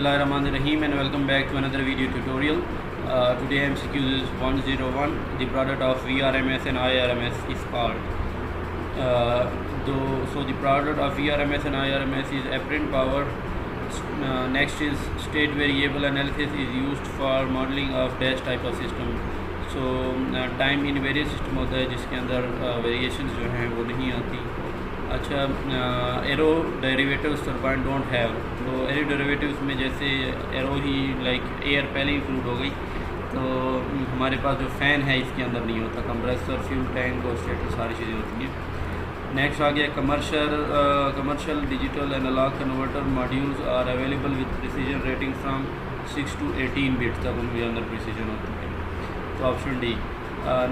Bismillahirrahmanirrahim and welcome back to another video tutorial. Today MCQ is 101. The product of VRMS and IRMS is called. So the product of VRMS and IRMS is apparent power. Next is state variable analysis is used for modeling of dash type of system. So time in various system होता है जिसके अंदर variations जो हैं वो नहीं आती. अच्छा, arrow derivatives turbine don't have. तो एरो डेरिवेटिव्स में जैसे एरो ही लाइक एयर पहले इंक्लूड हो गई, तो हमारे पास जो फ़ैन है इसके अंदर नहीं होता. कंप्रेसर, फ्यूल टैंक और स्टेटर सारी चीज़ें होती हैं. नेक्स्ट आ गया commercial digital analog converter modules are available with precision rating from 6 to 18 bit तक उनके अंदर प्रिसीजन होती है. तो ऑप्शन डी.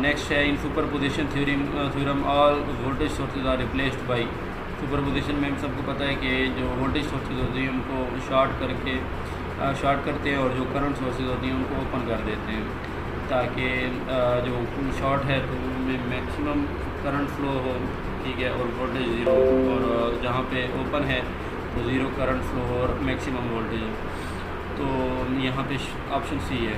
नेक्स्ट है in superposition theorem all voltage sources are replaced by. Superposition में हम सबको पता है कि जो वोल्टेज सोर्सेज होती हैं उनको शॉर्ट करते हैं और जो करंट सोर्सेज होती हैं उनको ओपन कर देते हैं, ताकि जो शॉर्ट है तो उनमें मैक्सिमम करंट फ्लो हो, ठीक है, और वोल्टेज ज़ीरो, और जहाँ पे ओपन है तो ज़ीरो करंट फ्लो हो और मैक्सिमम वोल्टेज हो. तो यहाँ पे ऑप्शन सी है.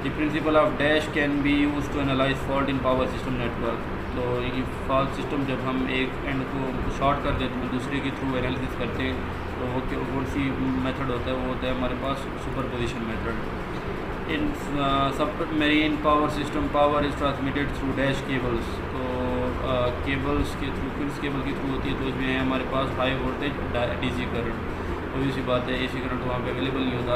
The principle of dash can be used to analyze fault in power system network. तो ये फॉल्ट सिस्टम जब हम एक एंड को शॉर्ट कर देते हैं दूसरे के थ्रू एनालिसिस करते हैं, तो वो कौन सी मेथड होता है, वो होता है हमारे पास superposition method. In submarine power system power is transmitted through dash cables. तो केबल्स के थ्रू, किस केबल के थ्रू होती है, तो इसमें है हमारे पास हाई वोल्टेज डीसी करंट. कोई सी बात है, एसी करंट वहाँ पे अवेलेबल नहीं होता.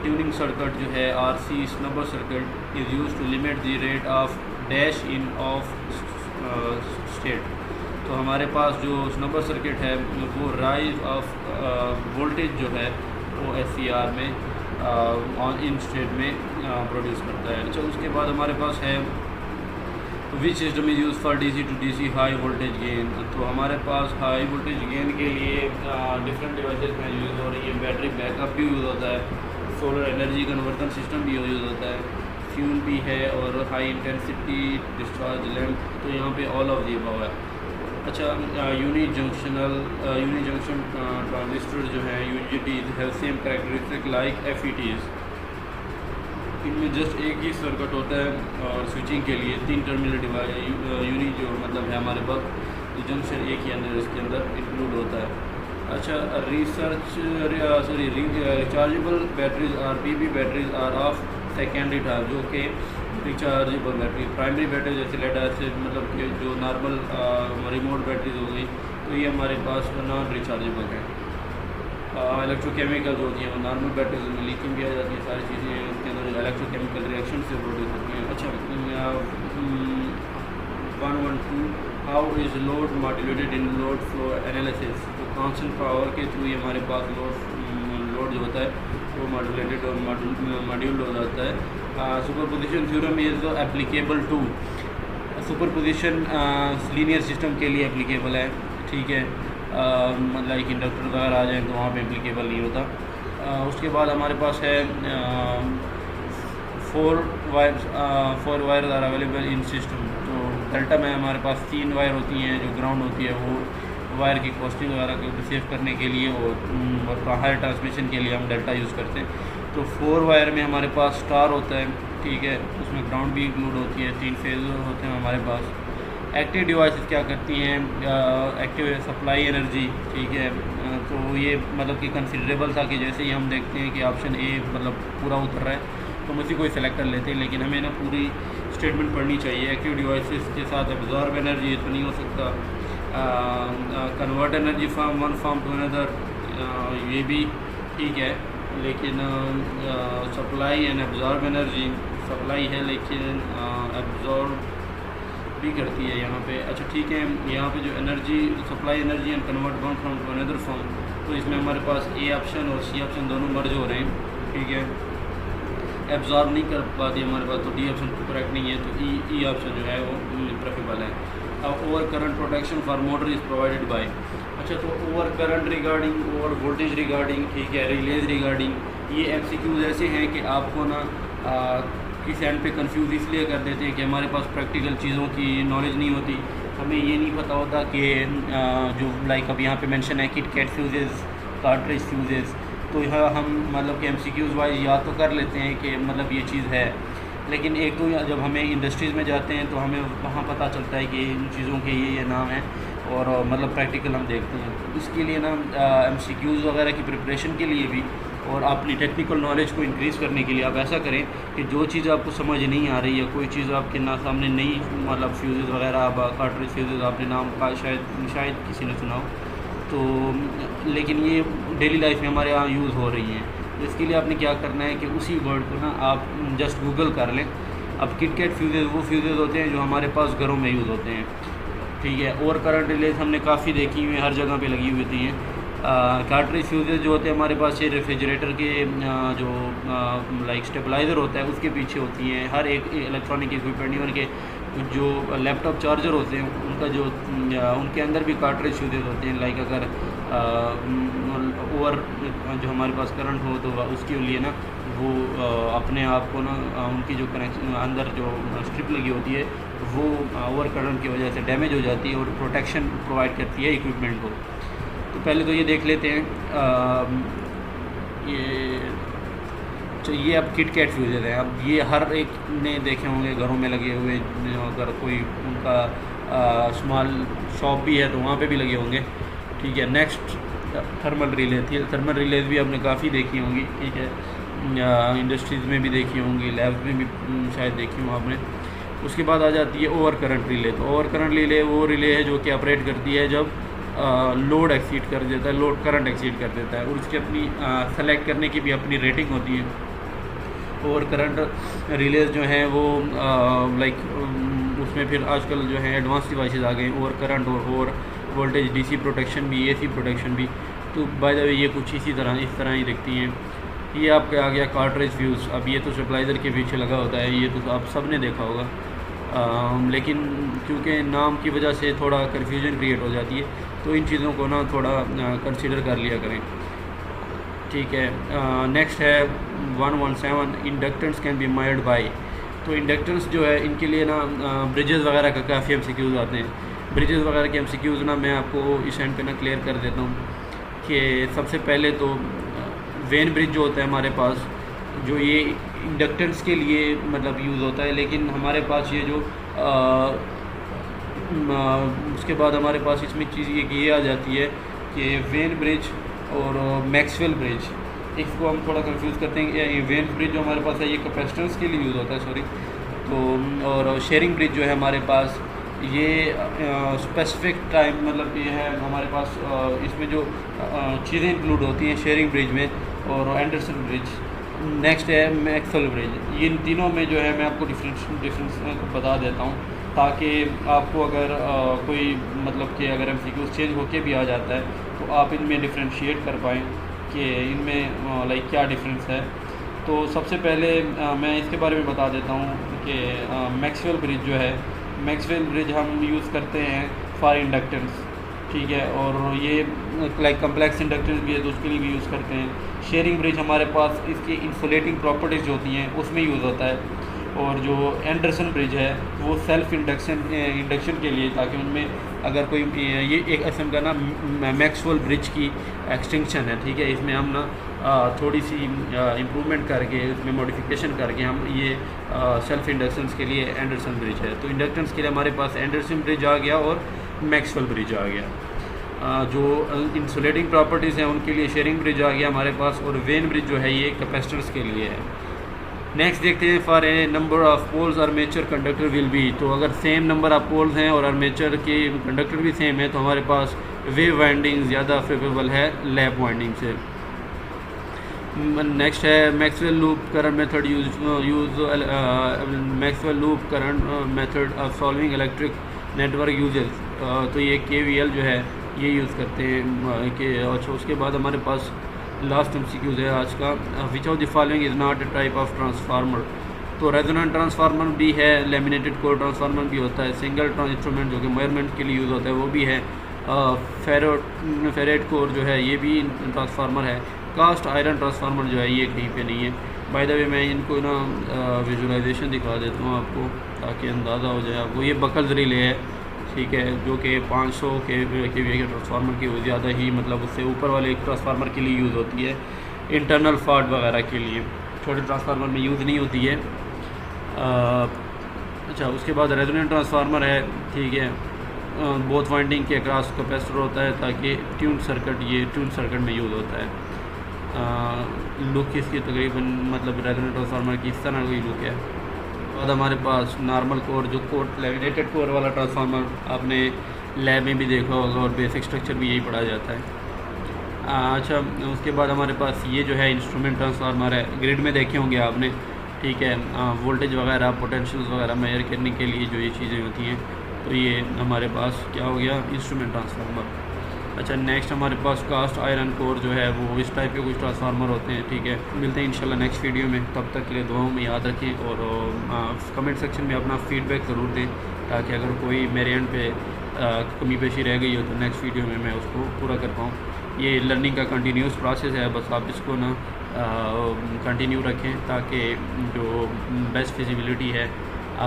ट्यूनिंग सर्किट जो है RC snubber circuit is use to limit the rate of dash in off state. तो हमारे पास जो स्नबर सर्किट है वो राइज ऑफ वोल्टेज जो है वो SCR में ऑन इन स्टेट में प्रोड्यूस करता है. अच्छा, उसके बाद हमारे पास है which system is use for DC to DC high voltage gain. तो हमारे पास हाई वोल्टेज गेन के लिए डिफरेंट डिवाइसेस में यूज़ हो रही है. बैटरी बैकअप भी यूज़ होता है, सोलर एनर्जी कन्वर्जन सिस्टम भी यूज़ होता है, फ्यूल भी है, और हाई इंटेंसिटी डिस्चार्ज लैम्प. तो यहाँ पे ऑल ऑफ दी अबव है. अच्छा, यूनी जंक्शन ट्रांजिस्टर जो है UJTs have same characteristic like FETs. इनमें जस्ट एक ही सर्किट होता है, और स्विचिंग के लिए 3 टर्मिनल डिवाइस यूनी जो मतलब है हमारे पास जंक्शन एक ही अंदर इसके अंदर इंक्लूड होता है. अच्छा, rechargeable batteries are PB batteries are of secondary type, जो कि रिचार्जेबल बैटरी. प्राइमरी बैटरी जैसे लेड एसिड मतलब कि जो नॉर्मल रिमोट बैटरीज हो गई, तो ये हमारे पास नॉन रिचार्जेबल है. इलेक्ट्रोकेमिकल जो होती हैं वो नॉर्मल बैटरीज में लिथियम भी आ जाती है, सारी चीज़ें उसके अंदर इलेक्ट्रोकेमिकल रिएक्शन से प्रोड्यूस होती हैं. अच्छा, 112 how is load modulated in load flow analysis. तो कांस्टेंट पावर के थ्रू ये हमारे पास लोड जो होता है वो मॉड्यूलेटेड और मॉड्यूल हो जाता है. Superposition theorem is applicable to. Superposition linear system के लिए एप्लीकेबल है, ठीक है, मतलब इंडक्टर वगैरह आ जाए तो वहाँ पे एप्लीकेबल नहीं होता. उसके बाद हमारे पास है 4 wire are available in system. तो डेल्टा में हमारे पास 3 वायर होती हैं, जो ग्राउंड होती है वो वायर की कॉस्टिंग वगैरह को सेव करने के लिए और हायर ट्रांसमिशन के लिए हम डेल्टा यूज़ करते हैं. तो 4 वायर में हमारे पास स्टार होता है, ठीक है, उसमें ग्राउंड भी इंक्लूड होती है, 3 फेज होते हैं हमारे पास. एक्टिव डिवाइसेस क्या करती हैं, एक्टिव सप्लाई एनर्जी, ठीक है. तो ये मतलब कि कंसिडरेबल था कि जैसे ही हम देखते हैं कि ऑप्शन ए मतलब पूरा उतर रहा है तो हम उसी को सेलेक्ट कर लेते हैं, लेकिन हमें ना पूरी स्टेटमेंट पढ़नी चाहिए. एक्टिव डिवाइसेस के साथ एब्जॉर्ब एनर्जी तो नहीं हो सकता. Convert energy from one form to another, ये भी ठीक है, लेकिन supply and absorb energy, supply है लेकिन एब्जॉर्ब भी करती है यहाँ पे. अच्छा, ठीक है, यहाँ पे जो energy supply energy and convert one from to another form, तो इसमें हमारे पास ए ऑप्शन और सी ऑप्शन दोनों मर्ज हो रहे हैं, ठीक है. एब्जॉर्ब नहीं कर पाती हमारे पास, तो डी ऑप्शन करेक्ट नहीं है, तो ई ऑप्शन जो है वो प्रेफरेबल है. अब over current protection for motor is provided by. अच्छा, तो over current regarding, over voltage regarding, ठीक है, रिलेज रिगार्डिंग, ये MCQs ऐसे हैं कि आपको ना किस एंड पे कंफ्यूज इसलिए कर देते हैं कि हमारे पास प्रैक्टिकल चीज़ों की नॉलेज नहीं होती. हमें ये नहीं पता होता कि जो लाइक अब यहाँ पे मेंशन है kit kat fuses, cartridge fuses, तो यहाँ हम मतलब कि MCQs वाइज याद तो कर लेते हैं कि मतलब ये चीज़ है, लेकिन एक तो जब हमें इंडस्ट्रीज़ में जाते हैं तो हमें वहाँ पता चलता है कि इन चीज़ों के ये नाम हैं और मतलब प्रैक्टिकल हम देखते हैं। तो इसके लिए ना MCQs वगैरह की प्रिपरेशन के लिए भी और अपनी टेक्निकल नॉलेज को इंक्रीज़ करने के लिए आप ऐसा करें कि जो चीज़ आपको समझ नहीं आ रही है, कोई चीज़ आपके ना सामने नहीं, मतलब फ्यूज़ वगैरह, कार्ट्रिज फ्यूज़ आपने नाम का शायद किसी ने सुना हो, तो लेकिन ये डेली लाइफ में हमारे यहाँ यूज़ हो रही हैं। तो इसके लिए आपने क्या करना है कि उसी वर्ड को ना आप जस्ट गूगल कर लें। अब किटकैट फ्यूज़ वो फ्यूज़ होते हैं जो हमारे पास घरों में यूज़ होते हैं, ठीक है। और करंट रिलेज हमने काफ़ी देखी हुई, हर जगह पे लगी हुई होती हैं। कार्ट्रिज फ्यूज़ जो होते हैं हमारे पास ये रेफ्रिजरेटर के जो लाइक स्टेबलाइज़र होता है उसके पीछे होती हैं। हर एक इलेक्ट्रॉनिक इक्विपमेंट, इवन के जो लैपटॉप चार्जर होते हैं उनका जो उनके अंदर भी कार्ट्रिज फ्यूज़ होते हैं। लाइक अगर ओवर जो हमारे पास करंट हो तो उसके लिए ना वो अपने आप को ना उनकी जो कनेक्शन अंदर जो स्ट्रिप लगी होती है वो ओवर करंट की वजह से डैमेज हो जाती है और प्रोटेक्शन प्रोवाइड करती है इक्विपमेंट को। तो पहले तो ये देख लेते हैं ये अब किटकैट फ्यूज़ हैं। अब ये हर एक ने देखे होंगे घरों में लगे हुए, अगर कोई उनका स्मॉल शॉप भी है तो वहाँ पे भी लगे होंगे, ठीक है। नेक्स्ट थर्मल रिले थी। थर्मल रिलेज भी आपने काफ़ी देखी होंगी, ठीक है। इंडस्ट्रीज़ में भी देखी होंगी, लैब्स में भी शायद देखी हो आपने। उसके बाद आ जाती है ओवर करंट रिले। तो ओवर करंट रिले वो रिले है जो कि ऑपरेट करती है जब लोड एक्सीड कर देता है, लोड करंट एक्सीड कर देता है, और उसकी अपनी सेलेक्ट करने की भी अपनी रेटिंग होती है। ओवर करंट रिलेज जो हैं वो लाइक उसमें फिर आजकल जो है एडवांस डिवाइसेस आ गए, ओवर करंट और ओवर वोल्टेज DC प्रोटेक्शन भी, AC प्रोटेक्शन भी। तो बाय द वे ये कुछ इस तरह ही दिखती हैं। ये आपका आ गया कार्ट्रिज फ्यूज़। अब ये तो स्टेबलाइज़र के पीछे लगा होता है, ये तो आप सब ने देखा होगा, लेकिन क्योंकि नाम की वजह से थोड़ा कन्फ्यूजन क्रिएट हो जाती है, तो इन चीज़ों को ना थोड़ा कंसीडर कर लिया करें, ठीक है। नेक्स्ट है 117 inductance can be measured by. तो इंडक्टेंस जो है इनके लिए ना ब्रिजेस वगैरह का काफ़ी MCQs आते हैं। ब्रिजेस वगैरह के MCQs ना मैं आपको इस एंड पे ना क्लियर कर देता हूँ कि सबसे पहले तो वेन ब्रिज जो होता है हमारे पास, जो ये इंडक्टेंस के लिए मतलब यूज़ होता है, लेकिन हमारे पास ये जो उसके बाद हमारे पास इसमें चीज़ ये आ जाती है कि वेन ब्रिज और मैक्सवेल ब्रिज, इसको हम थोड़ा कंफ्यूज करते हैं। ये वेन ब्रिज जो हमारे पास है ये कैपेसिटेंस के लिए यूज़ होता है, सॉरी। तो और शेयरिंग ब्रिज जो है हमारे पास ये स्पेसिफिक टाइम, मतलब ये है हमारे पास इसमें जो चीज़ें इंक्लूड होती हैं शेयरिंग ब्रिज में, और एंडरसन ब्रिज। नेक्स्ट है मैक्सवेल ब्रिज। इन तीनों में जो है मैं आपको डिफरेंस बता देता हूँ, ताकि आपको अगर कोई मतलब कि अगर MCQ चेंज होके भी आ जाता है तो आप इनमें डिफ्रेंशिएट कर पाएँ कि इनमें लाइक क्या डिफरेंस है। तो सबसे पहले मैं इसके बारे में बता देता हूँ कि मैक्सवेल ब्रिज जो है, मैक्सवेल ब्रिज हम यूज़ करते हैं फॉर इंडक्टेंस, ठीक है। और ये लाइक कम्प्लेक्स इंडक्टेंस भी है तो उसके लिए भी यूज़ करते हैं। शेयरिंग ब्रिज हमारे पास इसकी इंसुलेटिंग प्रॉपर्टीज़ जो होती हैं उसमें यूज़ होता है। और जो एंडरसन ब्रिज है वो सेल्फ इंडक्शन के लिए, ताकि उनमें अगर कोई ये एक किस्म का ना मैक्सवेल ब्रिज की एक्सटेंशन है, ठीक है। इसमें हम ना थोड़ी सी इम्प्रूवमेंट करके, उसमें मॉडिफिकेशन करके हम ये सेल्फ इंडक्शंस के लिए एंडरसन ब्रिज है। तो इंडक्टेंस के लिए हमारे पास एंडरसन ब्रिज आ गया और मैक्सवेल ब्रिज आ गया। जो इंसुलेटिंग प्रॉपर्टीज़ हैं उनके लिए शेयरिंग ब्रिज आ गया हमारे पास, और वेन ब्रिज जो है ये कैपेसिटर्स के लिए है। नेक्स्ट देखते हैं for a number of poles armature conductor will be. तो अगर सेम नंबर ऑफ पोल्स हैं और आर्मेचर के कंडक्टर भी सेम है तो हमारे पास वेव वाइंडिंग ज़्यादा फेवरेबल है लैप वाइंडिंग से। नेक्स्ट है Maxwell loop current method Maxwell loop current method of solving electric network uses. तो ये KVL जो है ये यूज़ करते हैं कि अच्छा। उसके बाद हमारे पास लास्ट MCQ है आज का, which of the following is not a type of transformer. तो रेजोनेंट ट्रांसफार्मर भी है, लेमिनेटेड कोर ट्रांसफार्मर भी होता है, सिंगल इंस्ट्रूमेंट जो कि मेजरमेंट के लिए यूज़ होता है वो भी है, फेरेट कोर जो है ये भी ट्रांसफार्मर है, कास्ट आयरन ट्रांसफार्मर जो है ये कहीं पे नहीं है। बाय द वे मैं इनको ना विजुलाइजेशन दिखा देता हूँ आपको ताकि अंदाज़ा हो जाए आपको। ये बकल्स रिले है, ठीक है, जो कि 500 kVA के ट्रांसफार्मर की ज़्यादा ही मतलब उससे ऊपर वाले एक ट्रांसफार्मर के लिए यूज़ होती है। इंटरनल फॉल्ट वगैरह के लिए, छोटे ट्रांसफार्मर में यूज़ नहीं होती है। अच्छा, उसके बाद रेजोनेंट ट्रांसफार्मर है, ठीक है। बोथ वाइंडिंग के अक्रॉस कैपेसिटर होता है ताकि ट्यून सर्किट, ये ट्यून सर्किट में यूज़ होता है। लुक इसकी तकरीबन मतलब रेजोनेंट ट्रांसफार्मर की इस तरह कोई लुक है। बाद हमारे पास नॉर्मल कोर, जो कोर लैमिनेटेड कोर वाला ट्रांसफार्मर आपने लैब में भी देखा होगा और बेसिक स्ट्रक्चर भी यही पढ़ा जाता है। अच्छा, उसके बाद हमारे पास ये जो है इंस्ट्रूमेंट ट्रांसफार्मर है, ग्रिड में देखे होंगे आपने, ठीक है। वोल्टेज वगैरह, पोटेंशियल्स वगैरह मेजर करने के लिए जो ये चीज़ें होती हैं, तो ये हमारे पास क्या हो गया, इंस्ट्रूमेंट ट्रांसफार्मर। अच्छा, नेक्स्ट हमारे पास कास्ट आयरन कोर जो है वो इस टाइप के कुछ ट्रांसफार्मर होते हैं, ठीक है। मिलते हैं इंशाल्लाह नेक्स्ट वीडियो में, तब तक के लिए दुआओं में याद रखें और कमेंट सेक्शन में अपना फ़ीडबैक ज़रूर दें, ताकि अगर कोई मेरे एंड पे कमी पेशी रह गई हो तो नेक्स्ट वीडियो में मैं उसको पूरा कर पाऊँ। ये लर्निंग का कंटिन्यूस प्रोसेस है, बस आप इसको ना कंटिन्यू रखें ताकि जो बेस्ट फिजिबिलिटी है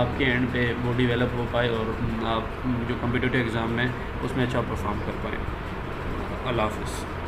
आपके एंड पे वो डेवलप हो पाए और आप जो कॉम्पिटिटिव एग्ज़ाम में उसमें अच्छा परफॉर्म कर पाएँ। अल्लाह हाफ़िज़।